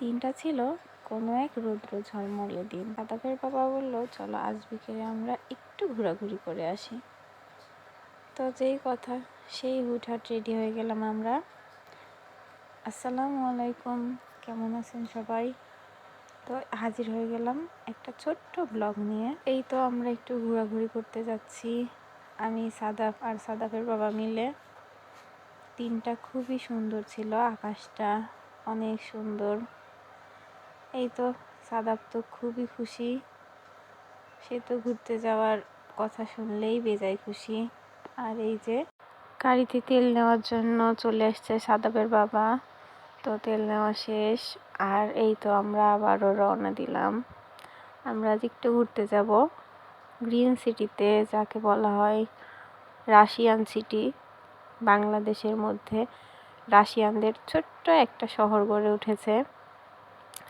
দিনটা ছিল কোনো এক রৌদ্র ঝলমলে দিন। সাদাফের বাবা বলল, চলো আজ বিকেলে আমরা একটু ঘোরাঘুরি করে আসি। তো যেই কথা সেই হুটহাট রেডি হয়ে গেলাম আমরা। আসসালামু আলাইকুম, কেমন আছেন সবাই? তো হাজির হয়ে গেলাম একটা ছোট্ট ব্লগ নিয়ে। এই তো আমরা একটু ঘোরাঘুরি করতে যাচ্ছি, আমি সাদাফ আর সাদাফের বাবা মিলে। দিনটা খুবই সুন্দর ছিল, আকাশটা অনেক সুন্দর। এই তো সাদাফ তো খুবই খুশি, সে তো ঘুরতে যাওয়ার কথা শুনলেই বেজায় খুশি। আর এই যে গাড়িতে তেল নেওয়ার জন্য চলে আসছে সাদাফের বাবা। তো তেল নেওয়া শেষ, আর এই তো আমরা আবারও রওনা দিলাম। আমরা আজ একটু ঘুরতে যাব গ্রিন সিটিতে, যাকে বলা হয় রাশিয়ান সিটি। বাংলাদেশের মধ্যে রাশিয়ানদের ছোট্ট একটা শহর গড়ে উঠেছে।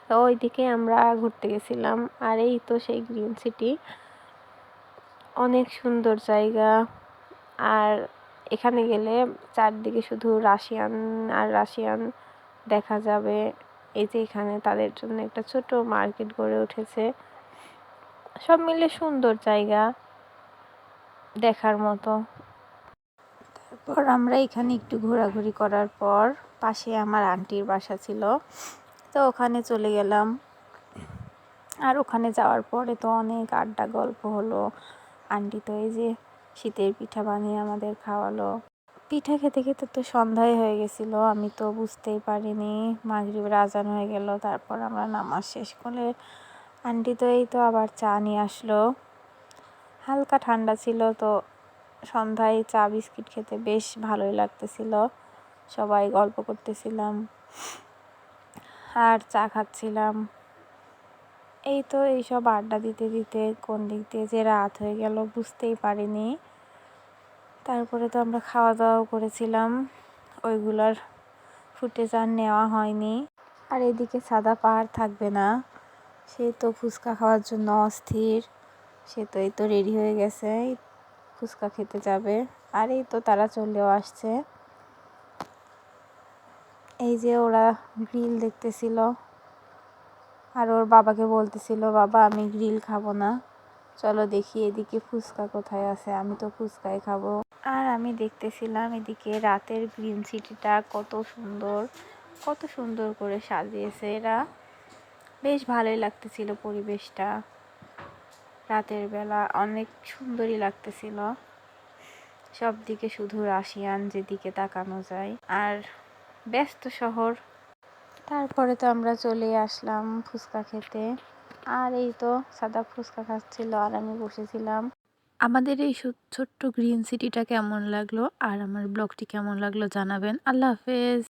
তো ওইদিকে আমরা ঘুরতে গেছিলাম। আর এই তো সেই গ্রিন সিটি, অনেক সুন্দর জায়গা। আর এখানে গেলে চারদিকে শুধু রাশিয়ান আর রাশিয়ান দেখা যাবে। এই যে এখানে তাদের জন্য একটা ছোট মার্কেট গড়ে উঠেছে। সব মিলে সুন্দর জায়গা, দেখার মতো। তারপর আমরা এখানে একটু ঘোরাঘুরি করার পর পাশে আমার আন্টির বাসা ছিল, তো ওখানে চলে গেলাম। আর ওখানে যাওয়ার পরে তো অনেক আড্ডা গল্প হলো। আন্টি তো এই যে শীতের পিঠা বানিয়ে আমাদের খাওয়ালো। পিঠা খেতে খেতে তো সন্ধ্যায় হয়ে গেছিল, আমি তো বুঝতেই পারিনি। মাগরিবের আজান হয়ে গেল। তারপর আমরা নামাজ শেষ করে আন্টি তো এই তো আবার চা নিয়ে আসলো। হালকা ঠান্ডা ছিল, তো সন্ধ্যায় চা বিস্কিট খেতে বেশ ভালোই লাগতেছিল। সবাই গল্প করতেছিলাম আর চা খাচ্ছিলাম। এই তো এইসব আড্ডা দিতে দিতে কোন দিক দিয়ে যে রাত হয়ে গেল বুঝতেই পারিনি। তারপরে তো আমরা খাওয়া দাওয়াও করেছিলাম, ওইগুলোর ফুটেজ আর নেওয়া হয়নি। আর এদিকে সাদা পাহাড় থাকবে না, সে তো ফুচকা খাওয়ার জন্য অস্থির। সে তো এই তো রেডি হয়ে গেছে, ফুচকা খেতে যাবে। আর এই তো তারা চলেও আসছে। এই যে ওরা গ্রিল দেখতেছিল, আর ওর বাবাকে বলতেছিল, বাবা আমি গ্রিল খাবো না, চলো দেখি এদিকে ফুচকা কোথায় আছে, আমি তো ফুচকাই খাবো। আর আমি দেখতেছিলাম এদিকে রাতের গ্রিন সিটিটা কত সুন্দর, কত সুন্দর করে সাজিয়েছে এরা। বেশ ভালোই লাগতেছিল পরিবেশটা, রাতের বেলা অনেক সুন্দরই লাগতেছিল। সব দিকে শুধু রাশিয়ান, যেদিকে তাকানো যায়, আর ব্যস্ত শহর। তারপরে তো আমরা চলে আসলাম ফুচকা খেতে। আর এই তো সাদা ফুচকা খাচ্ছিল আর আমি বসেছিলাম। আমাদের এই ছোট্ট গ্রিন সিটিটা কেমন লাগলো আর আমার ব্লগটি কেমন লাগলো জানাবেন। আল্লাহ হাফেজ।